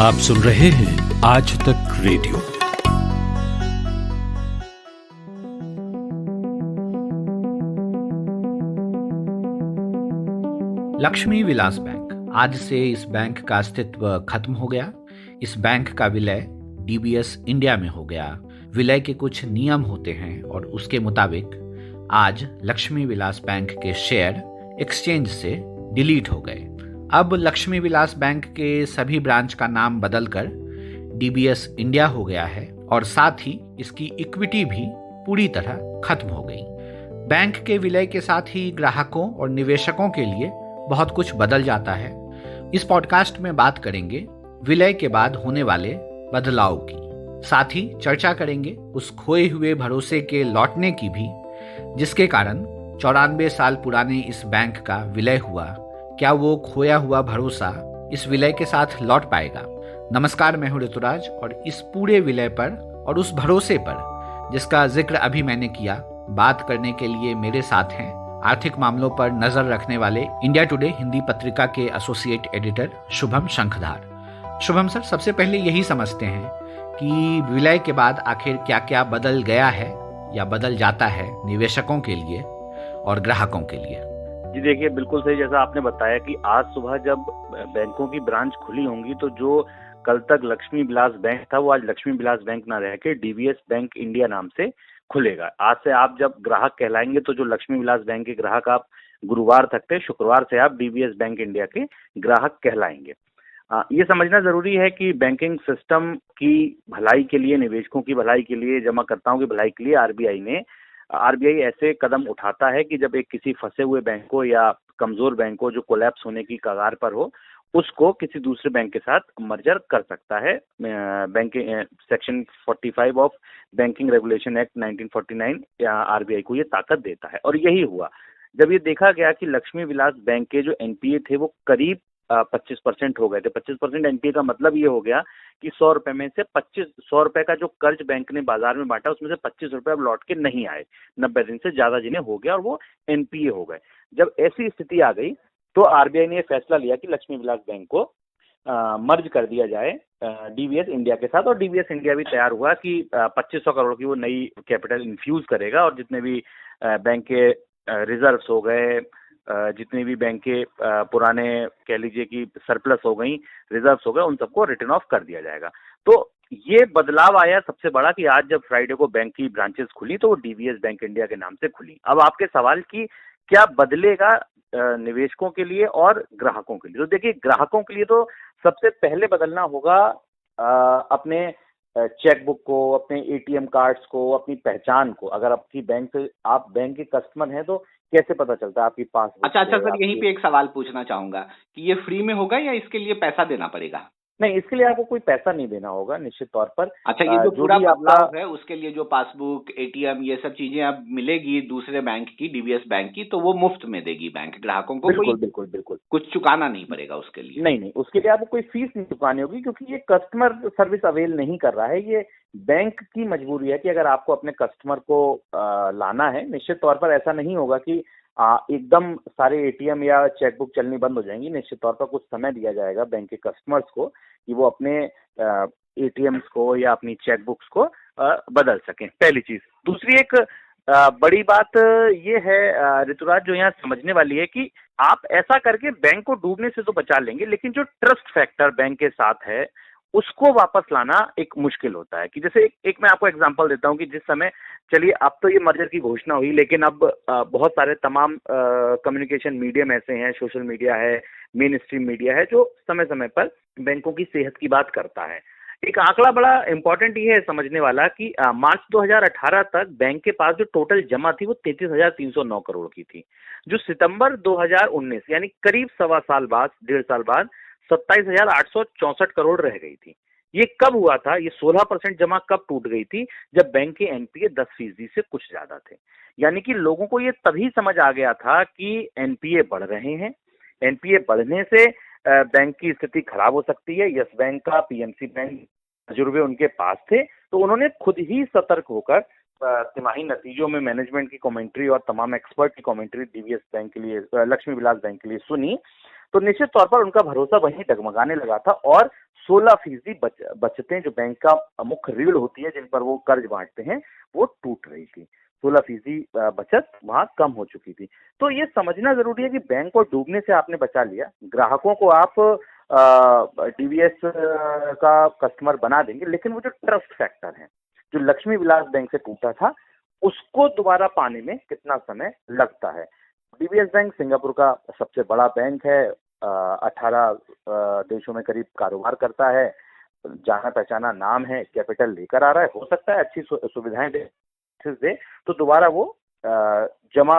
आप सुन रहे हैं आज तक रेडियो। लक्ष्मी विलास बैंक, आज से इस बैंक का अस्तित्व खत्म हो गया। इस बैंक का विलय डीबीएस इंडिया में हो गया। विलय के कुछ नियम होते हैं और उसके मुताबिक आज लक्ष्मी विलास बैंक के शेयर एक्सचेंज से डिलीट हो गए। अब लक्ष्मी विलास बैंक के सभी ब्रांच का नाम बदलकर डीबीएस इंडिया हो गया है और साथ ही इसकी इक्विटी भी पूरी तरह खत्म हो गई। बैंक के विलय के साथ ही ग्राहकों और निवेशकों के लिए बहुत कुछ बदल जाता है। इस पॉडकास्ट में बात करेंगे विलय के बाद होने वाले बदलाव की, साथ ही चर्चा करेंगे उस खोए हुए भरोसे के लौटने की भी, जिसके कारण 94 साल पुराने इस बैंक का विलय हुआ। क्या वो खोया हुआ भरोसा इस विलय के साथ लौट पाएगा? नमस्कार, मैं हूं ऋतुराज और इस पूरे विलय पर और उस भरोसे पर जिसका जिक्र अभी मैंने किया, बात करने के लिए मेरे साथ हैं आर्थिक मामलों पर नजर रखने वाले इंडिया टुडे हिंदी पत्रिका के associate editor Shubham Shankhdhar. Shubham sir, सबसे पहले यही समझते हैं कि विलय के बाद आखिर क्या क्या बदल गया है या बदल जाता है निवेशकों के लिए और ग्राहकों के लिए। जी देखिए, बिल्कुल सही। जैसा आपने बताया कि आज सुबह जब बैंकों की ब्रांच खुली होंगी तो जो कल तक लक्ष्मी विलास बैंक था वो आज लक्ष्मी विलास बैंक ना रह के डीबीएस बैंक इंडिया नाम से खुलेगा। आज से आप जब ग्राहक कहलाएंगे तो जो लक्ष्मी विलास बैंक के ग्राहक आप गुरुवार तक थे, शुक्रवार से आप डीबीएस बैंक इंडिया के ग्राहक कहलाएंगे। ये समझना जरूरी है कि बैंकिंग सिस्टम की भलाई के लिए, निवेशकों की भलाई के लिए, जमाकर्ताओं की भलाई के लिए आरबीआई ऐसे कदम उठाता है कि जब एक किसी फंसे हुए बैंक को या कमजोर बैंक को जो कोलैप्स होने की कगार पर हो, उसको किसी दूसरे बैंक के साथ मर्जर कर सकता है। Banking section 45 of banking regulation act 1949 RBI को ये ताकत देता है। और यही हुआ जब ये देखा गया कि लक्ष्मी विलास बैंक के जो एनपीए थे वो करीब 25% हो गए थे। 25% एनपीए का मतलब ये हो गया कि 100 रुपए में से 100 रुपए का जो कर्ज बैंक ने बाजार में बांटा उसमें से 25 रुपए अब लौट के नहीं आए। 90 दिन से ज्यादा जिन्हें हो गया और वो एनपीए हो गए। जब ऐसी स्थिति आ गई तो आरबीआई ने यह फैसला लिया कि लक्ष्मी विलास बैंक को मर्ज कर दिया जाए डीबीएस इंडिया के साथ। और डीबीएस इंडिया भी तैयार हुआ कि 2500 करोड़ की वो नई कैपिटल इन्फ्यूज करेगा और जितने भी बैंक के रिजर्व्स हो गए, जितने भी बैंक के पुराने कह लीजिए कि सरप्लस हो गई, रिजर्व्स हो गए, उन सबको रिटर्न ऑफ कर दिया जाएगा। तो ये बदलाव आया सबसे बड़ा कि आज जब फ्राइडे को बैंक की ब्रांचेस खुली तो वो डीबीएस बैंक इंडिया के नाम से खुली। अब आपके सवाल की क्या बदलेगा निवेशकों के लिए और ग्राहकों के लिए, तो देखिए, ग्राहकों के लिए तो सबसे पहले बदलना होगा अपने चेकबुक को, अपने एटीएम कार्ड्स को, अपनी पहचान को। अगर आपकी आप बैंक के कस्टमर हैं तो कैसे पता चलता है आपकी पासबुक? अच्छा सर, यहीं पे एक सवाल पूछना चाहूंगा कि ये फ्री में होगा या इसके लिए पैसा देना पड़ेगा? नहीं, इसके लिए आपको कोई पैसा नहीं देना होगा निश्चित तौर पर। अच्छा, ये जो पूरा बदलाव है उसके लिए जो पासबुक, एटीएम, ये सब चीजें अब मिलेगी दूसरे बैंक की, डीबीएस बैंक की, तो वो मुफ्त में देगी बैंक ग्राहकों को? बिल्कुल। कुछ चुकाना नहीं पड़ेगा उसके लिए? नहीं, उसके लिए आपको कोई फीस नहीं चुकानी होगी क्योंकि ये कस्टमर सर्विस अवेल नहीं कर रहा है। ये बैंक की मजबूरी है कि अगर आपको अपने कस्टमर को लाना है, निश्चित तौर पर ऐसा नहीं होगा कि एकदम सारे एटीएम या चेकबुक चलनी बंद हो जाएंगी। निश्चित तौर पर कुछ समय दिया जाएगा बैंक के कस्टमर्स को कि वो अपने एटीएम्स को या अपनी चेकबुक्स को बदल सकें, पहली चीज। दूसरी एक बड़ी बात ये है ऋतुराज, जो यहाँ समझने वाली है कि आप ऐसा करके बैंक को डूबने से तो बचा लेंगे, लेकिन जो ट्रस्ट फैक्टर बैंक के साथ है उसको वापस लाना एक मुश्किल होता है। कि जैसे एक मैं आपको एग्जांपल देता हूँ कि जिस समय, चलिए अब तो ये मर्जर की घोषणा हुई, लेकिन अब बहुत सारे तमाम कम्युनिकेशन मीडियम ऐसे हैं, सोशल मीडिया है, मेन स्ट्रीम मीडिया है, जो समय समय पर बैंकों की सेहत की बात करता है। एक आंकड़ा बड़ा इंपॉर्टेंट ये है समझने वाला कि मार्च 2018 तक बैंक के पास जो टोटल जमा थी वो 33,309 करोड़ की थी, जो सितंबर 2019 यानी करीब 1.5 साल बाद 27,864 करोड़ रह गई थी। ये कब हुआ था? ये 16% जमा कब टूट गई थी? जब बैंक के एनपीए 10% से कुछ ज्यादा थे। यानी कि लोगों को ये तभी समझ आ गया था कि एनपीए बढ़ रहे हैं, एनपीए बढ़ने से बैंक की स्थिति खराब हो सकती है। यस बैंक का, पीएमसी बैंक, तजुर्बे उनके पास थे, तो उन्होंने खुद ही सतर्क होकर तिमाही नतीजों में मैनेजमेंट की कमेंट्री और तमाम एक्सपर्ट की कमेंट्री डीबीएस बैंक के लिए, लक्ष्मी विलास बैंक के लिए सुनी। तो निश्चित तौर पर उनका भरोसा वहीं डगमगाने लगा था और 16% बचतें जो बैंक का मुख्य रीढ़ होती है जिन पर वो कर्ज बांटते हैं वो टूट रही थी। 16% बचत वहां कम हो चुकी थी। तो ये समझना जरूरी है कि बैंक को डूबने से आपने बचा लिया, ग्राहकों को आप डीबीएस का कस्टमर बना देंगे, लेकिन वो जो ट्रस्ट फैक्टर है जो लक्ष्मी विलास बैंक से टूटा था उसको दोबारा पाने में कितना समय लगता है। डीबीएस बैंक सिंगापुर का सबसे बड़ा बैंक है, 18 देशों में करीब कारोबार करता है, जाना पहचाना नाम है, कैपिटल लेकर आ रहा है, हो सकता है अच्छी सुविधाएं दे तो दोबारा वो जमा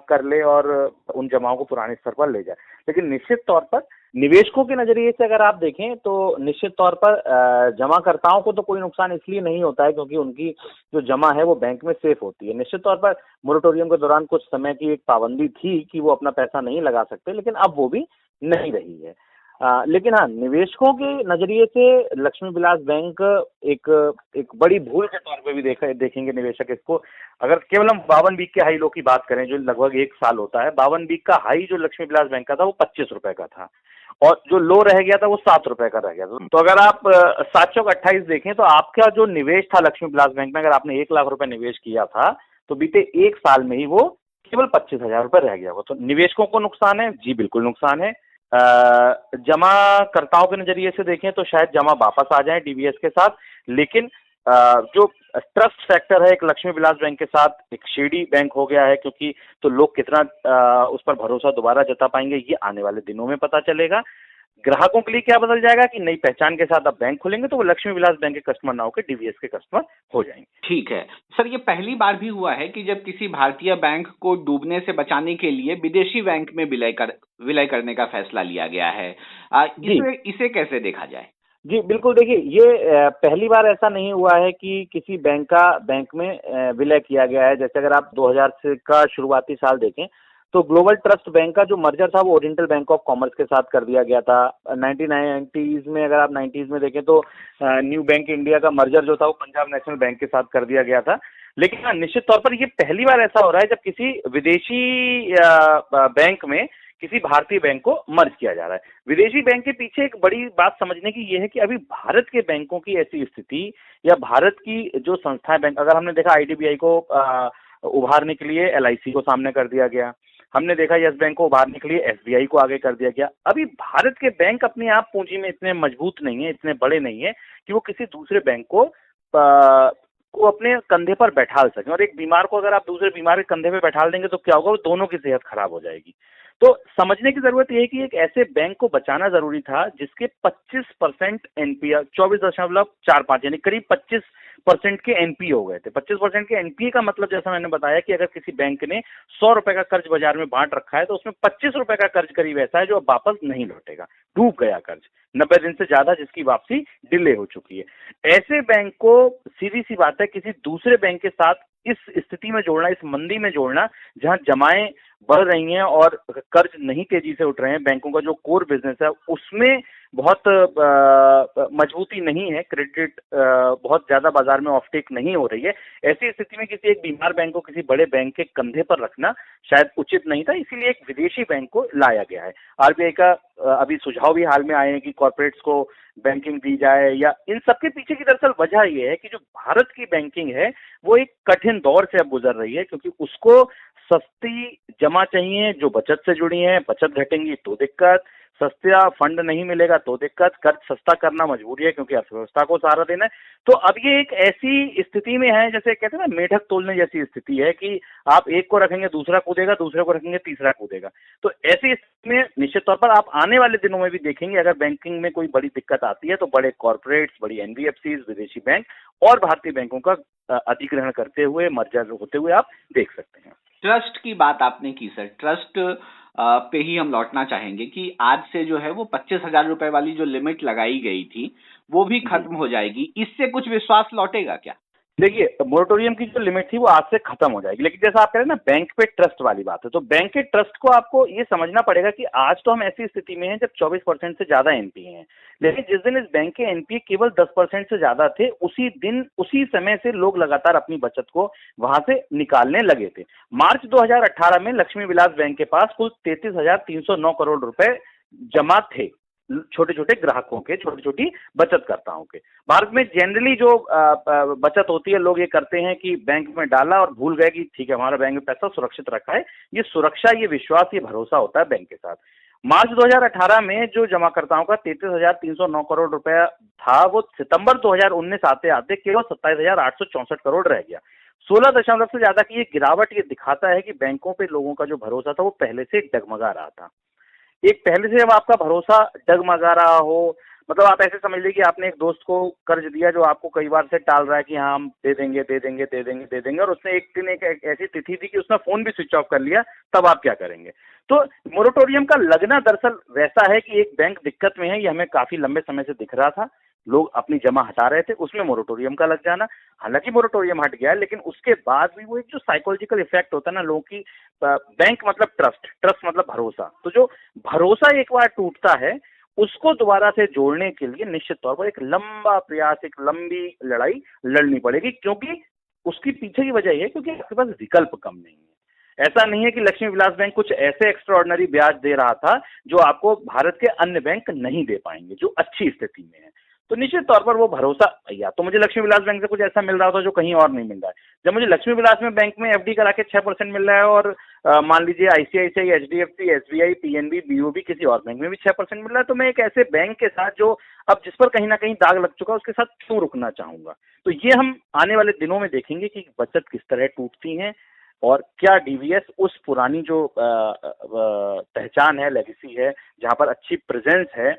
कर ले और उन जमाओं को पुराने स्तर पर ले जाए। लेकिन निश्चित तौर पर निवेशकों के नजरिए से अगर आप देखें तो निश्चित तौर पर जमाकर्ताओं को तो कोई नुकसान इसलिए नहीं होता है क्योंकि उनकी जो जमा है वो बैंक में सेफ होती है। निश्चित तौर पर मोरेटोरियम के दौरान कुछ समय की एक पाबंदी थी कि वो अपना पैसा नहीं लगा सकते, लेकिन अब वो भी नहीं रही है। लेकिन हाँ, निवेशकों के नजरिए से लक्ष्मी विलास बैंक एक बड़ी भूल के तौर पे भी देखेंगे निवेशक इसको। अगर केवल हम 52 वीक के हाई लो की बात करें जो लगभग 1 साल होता है, 52 वीक का हाई जो लक्ष्मी विलास बैंक का था वो 25 रुपए का था और जो लो रह गया था वो 7 रुपए का रह गया था। तो अगर आप 7 चौक 28 देखें तो आपका जो निवेश था लक्ष्मी विलास बैंक में, अगर आपने 1 लाख रुपए निवेश किया था तो बीते 1 साल में ही वो केवल 25,000 रुपए रह गया हो। तो निवेशकों को नुकसान है जी, बिल्कुल नुकसान है। जमाकर्ताओं के नजरिए से देखें तो शायद जमा वापस आ जाए डीबीएस के साथ, लेकिन जो ट्रस्ट फैक्टर है एक लक्ष्मी विलास बैंक के साथ एक शेडी बैंक हो गया है, क्योंकि तो लोग कितना उस पर भरोसा दोबारा जता पाएंगे ये आने वाले दिनों में पता चलेगा। ग्राहकों के लिए क्या बदल जाएगा कि नई पहचान के साथ अब बैंक खुलेंगे तो वो लक्ष्मी विलास बैंक के कस्टमर ना होकर डीबीएस के कस्टमर हो जाएंगे। ठीक है सर, ये पहली बार भी हुआ है कि जब किसी भारतीय बैंक को डूबने से बचाने के लिए विदेशी बैंक में विलय करने का फैसला लिया गया है। इसे कैसे देखा जाए? जी बिल्कुल, देखिए ये पहली बार ऐसा नहीं हुआ है कि किसी बैंक में विलय किया गया है। जैसे अगर आप 2000 से का शुरुआती साल देखें तो ग्लोबल ट्रस्ट बैंक का जो मर्जर था वो ओरिएंटल बैंक ऑफ कॉमर्स के साथ कर दिया गया था। 1990s में अगर आप 90s में देखें तो न्यू बैंक इंडिया का मर्जर जो था वो पंजाब नेशनल बैंक के साथ कर दिया गया था। लेकिन हाँ, निश्चित तौर पर ये पहली बार ऐसा हो रहा है जब किसी विदेशी बैंक में किसी भारतीय बैंक को मर्ज किया जा रहा है। विदेशी बैंक के पीछे एक बड़ी बात समझने की ये है कि अभी भारत के बैंकों की ऐसी स्थिति या भारत की जो संस्थाएं बैंक, अगर हमने देखा आईडीबीआई को उभारने के लिए एलआईसी को सामने कर दिया गया, हमने देखा यस बैंक को उभारने के लिए एसबीआई को आगे कर दिया गया। अभी भारत के बैंक अपने आप पूंजी में इतने मजबूत नहीं है, इतने बड़े नहीं है कि वो किसी दूसरे बैंक को अपने कंधे पर बैठाल सकें। और एक बीमार को अगर आप दूसरे बीमार के कंधे पे बैठाल देंगे तो क्या होगा, वो दोनों की सेहत खराब हो जाएगी। तो समझने की जरूरत यह है कि एक ऐसे बैंक को बचाना जरूरी था जिसके 25% एनपीए 24.45 यानी करीब 25% के एनपीए हो गए थे। 25% के एनपीए का मतलब जैसा मैंने बताया कि अगर किसी बैंक ने 100 रुपए का कर्ज बाजार में बांट रखा है तो उसमें 25 रुपए का कर्ज करीब ऐसा है जो अब वापस नहीं लौटेगा, डूब गया कर्ज 90 दिन से ज्यादा, जिसकी वापसी डिले हो चुकी है। ऐसे बैंक को सीधी सी बात है किसी दूसरे बैंक के साथ इस स्थिति में जोड़ना, इस मंदी में जोड़ना जहां जमाएं बढ़ रही हैं और कर्ज नहीं तेजी से उठ रहे हैं, बैंकों का जो कोर बिजनेस है उसमें बहुत मजबूती नहीं है, क्रेडिट बहुत ज्यादा बाजार में ऑफटेक नहीं हो रही है। ऐसी स्थिति में किसी एक बीमार बैंक को किसी बड़े बैंक के कंधे पर रखना शायद उचित नहीं था, इसीलिए एक विदेशी बैंक को लाया गया है। आरबीआई का अभी सुझाव भी हाल में आए हैं कि कॉर्पोरेट्स को बैंकिंग दी जाए, या इन सबके पीछे की दरअसल वजह यह है कि जो भारत की बैंकिंग है वो एक कठिन दौर से अब गुजर रही है, क्योंकि उसको सस्ती जमा चाहिए जो बचत से जुड़ी है, बचत घटेंगी तो दिक्कत, सस्ता फंड नहीं मिलेगा तो दिक्कत, कर्ज सस्ता करना मजबूरी है क्योंकि अर्थव्यवस्था को सहारा देना है। तो अब ये एक ऐसी स्थिति में है जैसे कहते हैं ना मेढक तोलने जैसी स्थिति है कि आप एक को रखेंगे दूसरा कूदेगा, दूसरे को रखेंगे तीसरा कूदेगा। तो ऐसी स्थिति में निश्चित तौर पर आप आने वाले दिनों में भी देखेंगे अगर बैंकिंग में कोई बड़ी दिक्कत आती है तो बड़े कॉर्पोरेट्स, बड़ी एनबीएफसी, विदेशी बैंक और भारतीय बैंकों का अधिग्रहण करते हुए, मर्जर होते हुए आप देख सकते हैं। ट्रस्ट की बात आपने की सर, ट्रस्ट पे ही हम लौटना चाहेंगे कि आज से जो है वो 25,000 रुपए वाली जो लिमिट लगाई गई थी वो भी खत्म हो जाएगी। इससे कुछ विश्वास लौटेगा क्या? देखिए, मोरेटोरियम की जो लिमिट थी वो आज से खत्म हो जाएगी, लेकिन जैसा आप कह रहे हैं ना बैंक पे ट्रस्ट वाली बात है, तो बैंक के ट्रस्ट को आपको ये समझना पड़ेगा कि आज तो हम ऐसी स्थिति में हैं जब 24% से ज्यादा एनपीए हैं, लेकिन जिस दिन इस बैंक के एनपीए केवल 10% से ज्यादा थे उसी समय से लोग लगातार अपनी बचत को वहां से निकालने लगे थे। मार्च 2018 में लक्ष्मी विलास बैंक के पास कुल 33,309 करोड़ रुपए जमा थे, छोटे छोटे ग्राहकों के, छोटी छोटी बचतकर्ताओं के। भारत में जनरली जो बचत होती है, लोग ये करते हैं कि बैंक में डाला और भूल गए कि ठीक है हमारा बैंक में पैसा सुरक्षित रखा है। ये सुरक्षा, ये विश्वास, ये भरोसा होता है बैंक के साथ। मार्च 2018 में जो जमाकर्ताओं का 33,309 करोड़ रुपया था, वो सितंबर 2019 आते आते केवल 27,864 करोड़ रह गया। 16 से ज्यादा की ये गिरावट ये दिखाता है कि बैंकों पे लोगों का जो भरोसा था वो पहले से डगमगा रहा था। एक पहले से जब आपका भरोसा डगमगा रहा हो, मतलब आप ऐसे समझ लीजिए कि आपने एक दोस्त को कर्ज दिया जो आपको कई बार से टाल रहा है कि हाँ हम दे देंगे दे देंगे दे देंगे दे देंगे, और उसने एक दिन एक ऐसी तिथि दी कि उसने फोन भी स्विच ऑफ कर लिया, तब आप क्या करेंगे? तो मोरेटोरियम का लगना दरअसल वैसा है कि एक बैंक दिक्कत में है, ये हमें काफी लंबे समय से दिख रहा था, लोग अपनी जमा हटा रहे थे, उसमें मोरेटोरियम का लग जाना। हालांकि मोरेटोरियम हट गया है, लेकिन उसके बाद भी वो एक जो साइकोलॉजिकल इफेक्ट होता है ना लोगों की, बैंक मतलब ट्रस्ट, ट्रस्ट मतलब भरोसा, तो जो भरोसा एक बार टूटता है उसको दोबारा से जोड़ने के लिए निश्चित तौर पर एक लंबा प्रयास, एक लंबी लड़ाई लड़नी पड़ेगी, क्योंकि उसकी पीछे की वजह यह है क्योंकि आपके पास विकल्प कम नहीं है। ऐसा नहीं है कि लक्ष्मी विलास बैंक कुछ ऐसे एक्स्ट्राऑर्डिनरी ब्याज दे रहा था जो आपको भारत के अन्य बैंक नहीं दे पाएंगे जो अच्छी स्थिति में है। तो निश्चित तौर पर वो भरोसा, या तो मुझे लक्ष्मी विलास बैंक से कुछ ऐसा मिल रहा था जो कहीं और नहीं मिल रहा है। जब मुझे लक्ष्मी विलास में बैंक में एफडी करा के 6% मिल रहा है और मान लीजिए ICICI, HDFC, SBI, PNB, BOB किसी और बैंक में भी 6% मिल रहा है, तो मैं एक ऐसे बैंक के साथ जो अब जिस पर कहीं ना कहीं दाग लग चुका है उसके साथ क्यों रुकना चाहूंगा। तो ये हम आने वाले दिनों में देखेंगे कि बचत किस तरह टूटती है और क्या डीवीएस उस पुरानी जो पहचान है, लेगेसी है, जहां पर अच्छी प्रेजेंस है,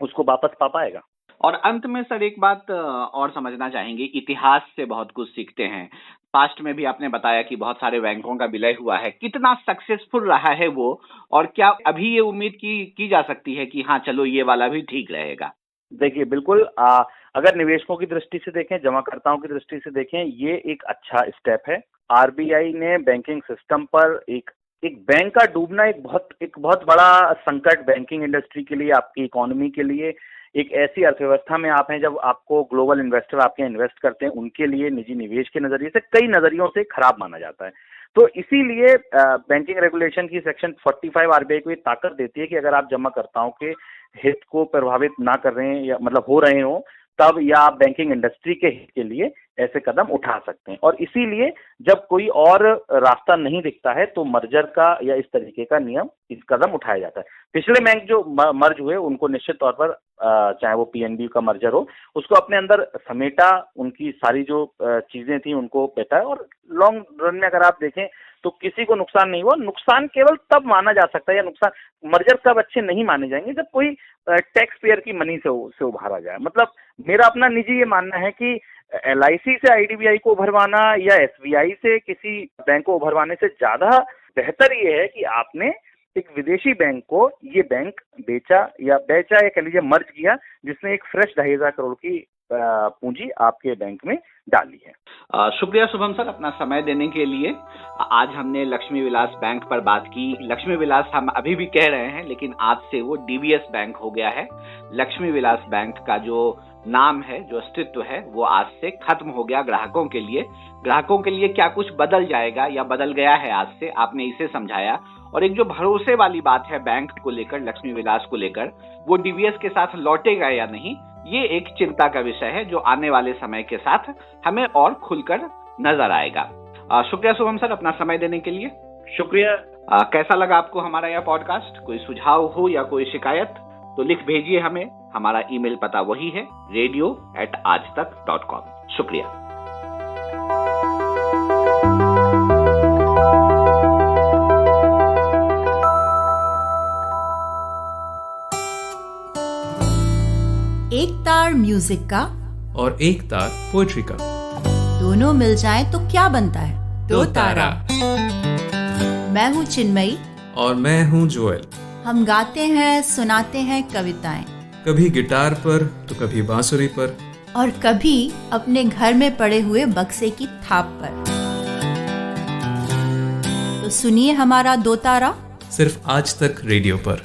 उसको वापस पा पाएगा। और अंत में सर एक बात और समझना चाहेंगे, इतिहास से बहुत कुछ सीखते हैं। पास्ट में भी आपने बताया कि बहुत सारे बैंकों का विलय हुआ है, कितना सक्सेसफुल रहा है वो, और क्या अभी ये उम्मीद की जा सकती है कि हाँ चलो ये वाला भी ठीक रहेगा? देखिए बिल्कुल, अगर निवेशकों की दृष्टि से देखें, जमाकर्ताओं की दृष्टि से देखें, ये एक अच्छा स्टेप है। आरबीआई ने बैंकिंग सिस्टम पर एक बैंक का डूबना एक बहुत बड़ा संकट बैंकिंग इंडस्ट्री के लिए, आपकी इकोनॉमी के लिए, एक ऐसी अर्थव्यवस्था में आप हैं जब आपको ग्लोबल इन्वेस्टर आपके इन्वेस्ट करते हैं, उनके लिए निजी निवेश के नजरिए से कई नजरियों से खराब माना जाता है। तो इसीलिए बैंकिंग रेगुलेशन की सेक्शन 45 आरबीआई को ये ताकत देती है कि अगर आप जमाकर्ताओं के हित को प्रभावित ना कर रहे हैं या मतलब हो रहे हो, तब या आप बैंकिंग इंडस्ट्री के हित के लिए ऐसे कदम उठा सकते हैं। और इसीलिए जब कोई और रास्ता नहीं दिखता है तो मर्जर का या इस तरीके का नियम, इस कदम उठाया जाता है। पिछले बैंक जो मर्ज हुए उनको निश्चित तौर पर चाहे वो पीएनबी का मर्जर हो, उसको अपने अंदर समेटा, उनकी सारी जो चीजें थी उनको बेटा, और लॉन्ग रन में अगर आप देखें तो किसी को नुकसान नहीं हुआ। नुकसान केवल तब माना जा सकता है, या नुकसान मर्जर कब अच्छे नहीं माने जाएंगे जब कोई टैक्स पेयर की मनी से उभारा जाए। मतलब मेरा अपना निजी ये मानना है कि एलआईसी से आईडीबीआई को उभरवाना या एसबीआई से किसी बैंक को उभरवाने से ज्यादा बेहतर ये है कि आपने एक विदेशी बैंक को ये बैंक बेचा या कह लीजिए मर्ज किया, जिसने एक फ्रेश 2,500 करोड़ की पूंजी आपके बैंक में डाली है। शुक्रिया शुभम सर अपना समय देने के लिए। आज हमने लक्ष्मी विलास बैंक पर बात की। लक्ष्मी विलास हम अभी भी कह रहे हैं, लेकिन आज से वो डीबीएस बैंक हो गया है। लक्ष्मी विलास बैंक का जो नाम है, जो अस्तित्व है, वो आज से खत्म हो गया ग्राहकों के लिए। ग्राहकों के लिए क्या कुछ बदल जाएगा या बदल गया है आज से, आपने इसे समझाया। और एक जो भरोसे वाली बात है बैंक को लेकर, लक्ष्मी विलास को लेकर, वो डीबीएस के साथ लौटेगा या नहीं, ये एक चिंता का विषय है जो आने वाले समय के साथ हमें और खुलकर नजर आएगा। शुक्रिया शुभम सर अपना समय देने के लिए। शुक्रिया। कैसा लगा आपको हमारा यह पॉडकास्ट? कोई सुझाव हो या कोई शिकायत तो लिख भेजिए हमें। हमारा ईमेल पता वही है radio@aajtak.com। शुक्रिया। एक तार म्यूजिक का और एक तार पोएट्री का, दोनों मिल जाएं तो क्या बनता है? दो तारा। मैं हूँ चिन्मयी और मैं हूँ जोएल। हम गाते हैं, सुनाते हैं कविताएं, कभी गिटार पर तो कभी बांसुरी पर, और कभी अपने घर में पड़े हुए बक्से की थाप पर। तो सुनिए हमारा दो तारा सिर्फ आज तक रेडियो पर।